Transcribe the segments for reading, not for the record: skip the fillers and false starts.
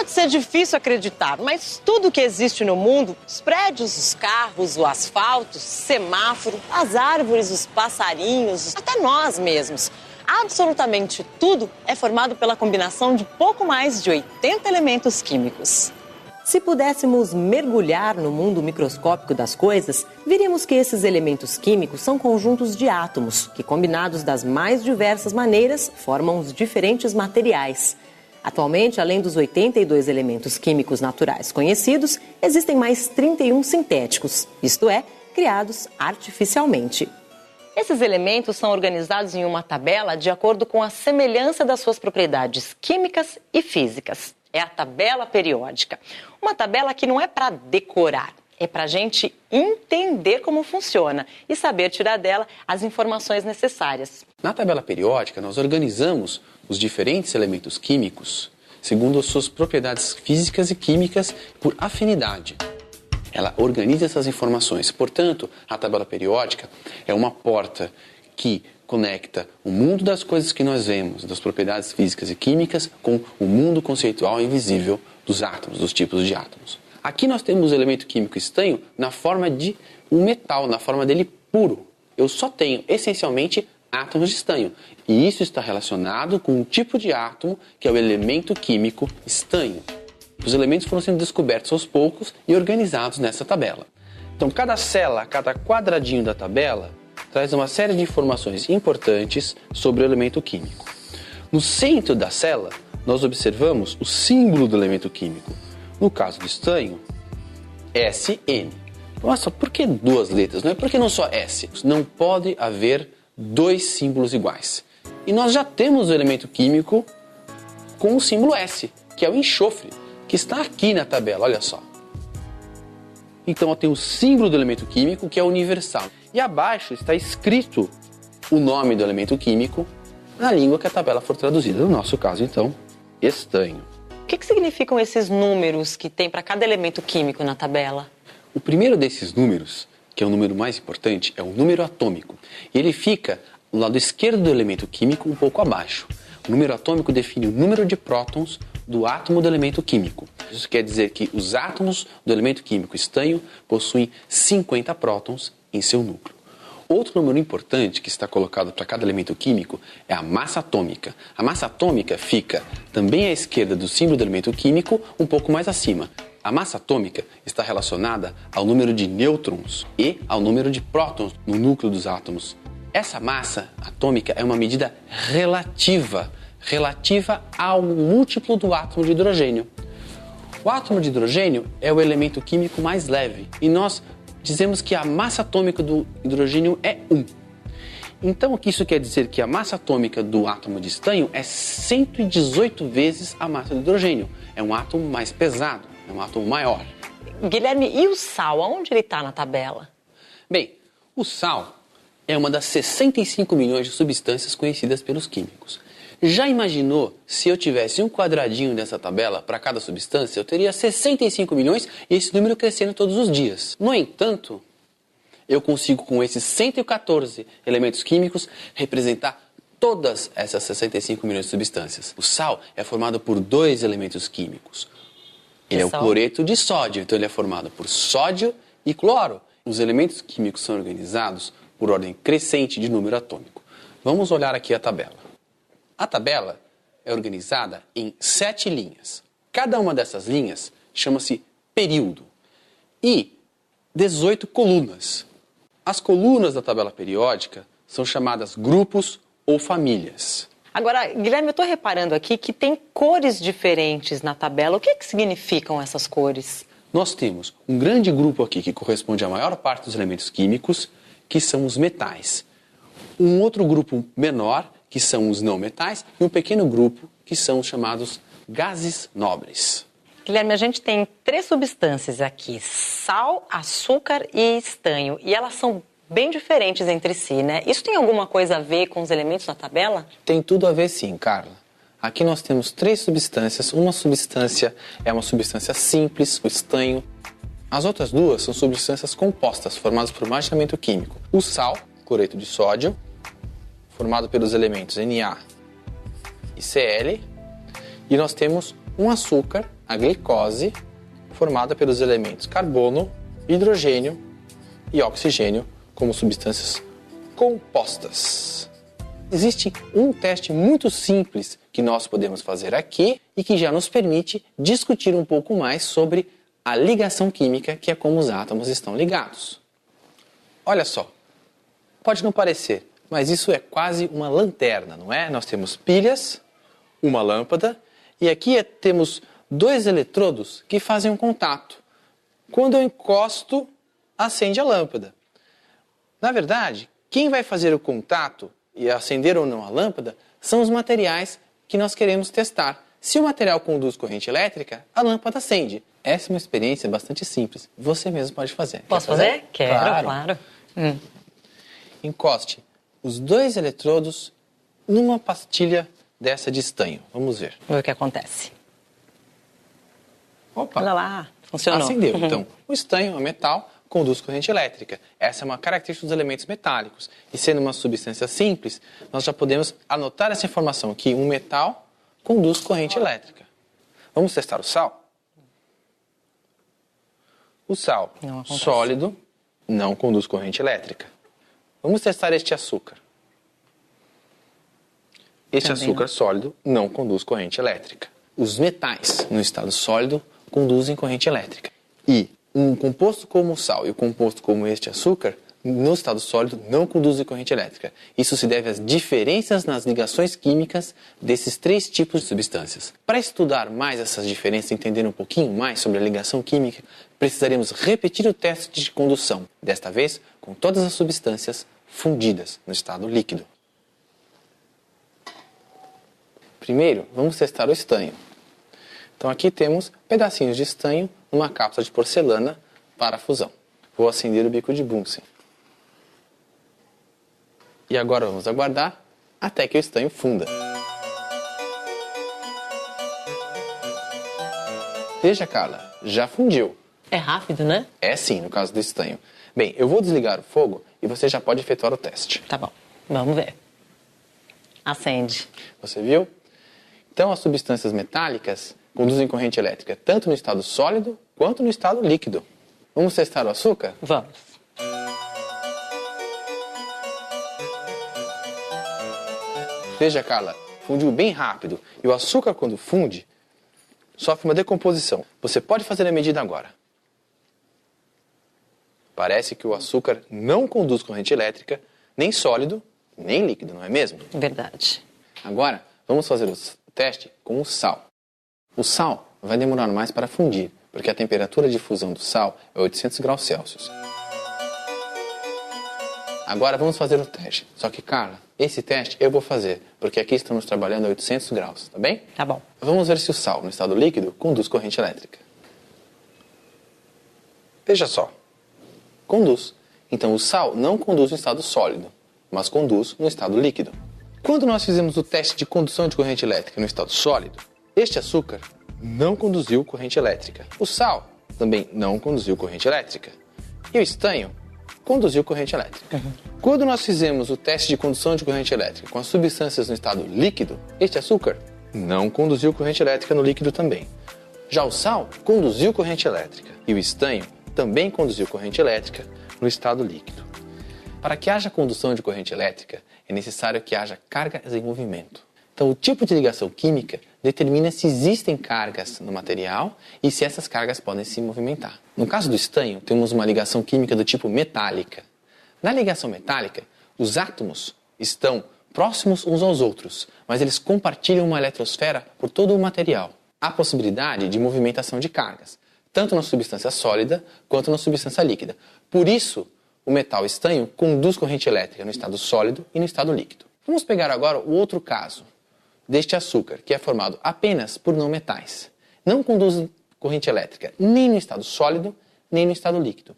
Pode ser difícil acreditar, mas tudo que existe no mundo, os prédios, os carros, o asfalto, o semáforo, as árvores, os passarinhos, até nós mesmos, absolutamente tudo é formado pela combinação de pouco mais de 80 elementos químicos. Se pudéssemos mergulhar no mundo microscópico das coisas, veríamos que esses elementos químicos são conjuntos de átomos, que combinados das mais diversas maneiras, formam os diferentes materiais. Atualmente, além dos 82 elementos químicos naturais conhecidos, existem mais 31 sintéticos, isto é, criados artificialmente. Esses elementos são organizados em uma tabela de acordo com a semelhança das suas propriedades químicas e físicas. É a tabela periódica. Uma tabela que não é para decorar, é para a gente entender como funciona e saber tirar dela as informações necessárias. Na tabela periódica, nós organizamos os diferentes elementos químicos segundo as suas propriedades físicas e químicas por afinidade. Ela organiza essas informações. Portanto, a tabela periódica é uma porta que conecta o mundo das coisas que nós vemos, das propriedades físicas e químicas, com o mundo conceitual e invisível dos átomos, dos tipos de átomos. Aqui nós temos o elemento químico estanho na forma de um metal, na forma dele puro. Eu só tenho, essencialmente, átomos de estanho. E isso está relacionado com um tipo de átomo, que é o elemento químico estanho. Os elementos foram sendo descobertos aos poucos e organizados nessa tabela. Então, cada célula, cada quadradinho da tabela, traz uma série de informações importantes sobre o elemento químico. No centro da célula, nós observamos o símbolo do elemento químico. No caso do estanho, SN. Nossa, por que duas letras? Não é porque não só S. Não pode haver dois símbolos iguais. E nós já temos o elemento químico com o símbolo S, que é o enxofre, que está aqui na tabela, olha só. Então eu tenho o símbolo do elemento químico, que é universal. E abaixo está escrito o nome do elemento químico na língua que a tabela for traduzida. No nosso caso, então, estanho. O que significam esses números que tem para cada elemento químico na tabela? O primeiro desses números, que é o número mais importante, é o número atômico. E ele fica no lado esquerdo do elemento químico, um pouco abaixo. O número atômico define o número de prótons do átomo do elemento químico. Isso quer dizer que os átomos do elemento químico estanho possuem 50 prótons em seu núcleo. Outro número importante que está colocado para cada elemento químico é a massa atômica. A massa atômica fica também à esquerda do símbolo do elemento químico, um pouco mais acima. A massa atômica está relacionada ao número de nêutrons e ao número de prótons no núcleo dos átomos. Essa massa atômica é uma medida relativa ao múltiplo do átomo de hidrogênio. O átomo de hidrogênio é o elemento químico mais leve e nós dizemos que a massa atômica do hidrogênio é 1. Então, isso quer dizer que a massa atômica do átomo de estanho é 118 vezes a massa do hidrogênio. É um átomo mais pesado, é um átomo maior. Guilherme, e o sal? Aonde ele está na tabela? Bem, o sal é uma das 65 milhões de substâncias conhecidas pelos químicos. Já imaginou se eu tivesse um quadradinho dessa tabela para cada substância? Eu teria 65 milhões e esse número crescendo todos os dias. No entanto, eu consigo com esses 114 elementos químicos representar todas essas 65 milhões de substâncias. O sal é formado por dois elementos químicos. Ele é o cloreto de sódio, então ele é formado por sódio e cloro. Os elementos químicos são organizados por ordem crescente de número atômico. Vamos olhar aqui a tabela. A tabela é organizada em 7 linhas. Cada uma dessas linhas chama-se período e 18 colunas. As colunas da tabela periódica são chamadas grupos ou famílias. Agora, Guilherme, eu estou reparando aqui que tem cores diferentes na tabela. O que significam essas cores? Nós temos um grande grupo aqui que corresponde à maior parte dos elementos químicos, que são os metais. Um outro grupo menor, que são os não metais, e um pequeno grupo, que são os chamados gases nobres. Guilherme, a gente tem 3 substâncias aqui, sal, açúcar e estanho, e elas são bem diferentes entre si, né? Isso tem alguma coisa a ver com os elementos da tabela? Tem tudo a ver sim, Carla. Aqui nós temos 3 substâncias. Uma substância é uma substância simples, o estanho. As outras 2 são substâncias compostas, formadas por mais elemento químico. O sal, cloreto de sódio, formado pelos elementos Na e Cl. E nós temos um açúcar, a glicose, formada pelos elementos carbono, hidrogênio e oxigênio como substâncias compostas. Existe um teste muito simples que nós podemos fazer aqui e que já nos permite discutir um pouco mais sobre a ligação química, que é como os átomos estão ligados. Olha só, pode não parecer, mas isso é quase uma lanterna, não é? Nós temos pilhas, uma lâmpada e aqui temos dois eletrodos que fazem um contato. Quando eu encosto, acende a lâmpada. Na verdade, quem vai fazer o contato e acender ou não a lâmpada são os materiais que nós queremos testar. Se o material conduz corrente elétrica, a lâmpada acende. Essa é uma experiência bastante simples. Você mesmo pode fazer. Posso fazer? Quero, claro. Encoste os dois eletrodos numa pastilha dessa de estanho. Vamos ver. Vamos ver o que acontece. Opa! Olha lá, funcionou. Acendeu. Então, o estanho, o metal, conduz corrente elétrica. Essa é uma característica dos elementos metálicos. E sendo uma substância simples, nós já podemos anotar essa informação, que um metal conduz corrente elétrica. Vamos testar o sal? O sal sólido não conduz corrente elétrica. Vamos testar este açúcar. Este açúcar sólido não conduz corrente elétrica. Os metais no estado sólido conduzem corrente elétrica. E um composto como o sal e o composto como este açúcar, no estado sólido, não conduzem corrente elétrica. Isso se deve às diferenças nas ligações químicas desses três tipos de substâncias. Para estudar mais essas diferenças e entender um pouquinho mais sobre a ligação química, precisaremos repetir o teste de condução, desta vez com todas as substâncias fundidas no estado líquido. Primeiro, vamos testar o estanho. Então aqui temos pedacinhos de estanho numa cápsula de porcelana para a fusão. Vou acender o bico de Bunsen. E agora vamos aguardar até que o estanho funda. Veja, Carla, já fundiu. É rápido, né? É sim, no caso do estanho. Bem, eu vou desligar o fogo e você já pode efetuar o teste. Tá bom, vamos ver. Acende. Você viu? Então as substâncias metálicas conduzem corrente elétrica tanto no estado sólido quanto no estado líquido. Vamos testar o açúcar? Vamos. Veja, Carla, fundiu bem rápido. E o açúcar, quando funde, sofre uma decomposição. Você pode fazer a medida agora. Parece que o açúcar não conduz corrente elétrica, nem sólido, nem líquido, não é mesmo? Verdade. Agora, vamos fazer o teste com o sal. O sal vai demorar mais para fundir, porque a temperatura de fusão do sal é 800 graus Celsius. Agora vamos fazer o teste. Só que, Carla, esse teste eu vou fazer, porque aqui estamos trabalhando a 800 graus, tá bem? Tá bom. Vamos ver se o sal, no estado líquido, conduz corrente elétrica. Veja só. Conduz. Então o sal não conduz no estado sólido, mas conduz no estado líquido. Quando nós fizemos o teste de condução de corrente elétrica no estado sólido, este açúcar não conduziu corrente elétrica. O sal também não conduziu corrente elétrica. E o estanho conduziu corrente elétrica. Quando nós fizemos o teste de condução de corrente elétrica com as substâncias no estado líquido, este açúcar não conduziu corrente elétrica no líquido também. Já o sal conduziu corrente elétrica e o estanho também conduziu corrente elétrica no estado líquido. Para que haja condução de corrente elétrica, é necessário que haja cargas em movimento. Então, o tipo de ligação química determina se existem cargas no material e se essas cargas podem se movimentar. No caso do estanho, temos uma ligação química do tipo metálica. Na ligação metálica, os átomos estão próximos uns aos outros, mas eles compartilham uma eletrosfera por todo o material. Há possibilidade de movimentação de cargas, tanto na substância sólida quanto na substância líquida. Por isso, o metal estanho conduz corrente elétrica no estado sólido e no estado líquido. Vamos pegar agora o outro caso deste açúcar, que é formado apenas por não metais. Não conduz corrente elétrica nem no estado sólido, nem no estado líquido.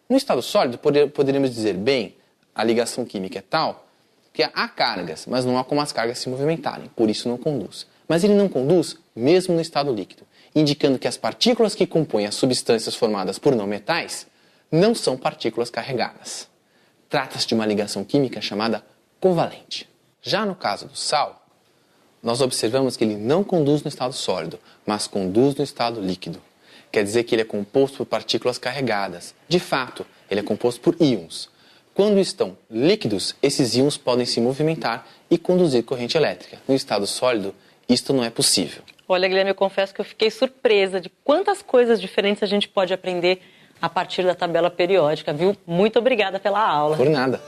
No estado sólido, poderíamos dizer, bem, a ligação química é tal que há cargas, mas não há como as cargas se movimentarem, por isso não conduz. Mas ele não conduz mesmo no estado líquido, indicando que as partículas que compõem as substâncias formadas por não metais não são partículas carregadas. Trata-se de uma ligação química chamada covalente. Já no caso do sal, nós observamos que ele não conduz no estado sólido, mas conduz no estado líquido. Quer dizer que ele é composto por partículas carregadas. De fato, ele é composto por íons. Quando estão líquidos, esses íons podem se movimentar e conduzir corrente elétrica. No estado sólido, isto não é possível. Olha, Guilherme, eu confesso que eu fiquei surpresa de quantas coisas diferentes a gente pode aprender a partir da tabela periódica, viu? Muito obrigada pela aula. Por nada.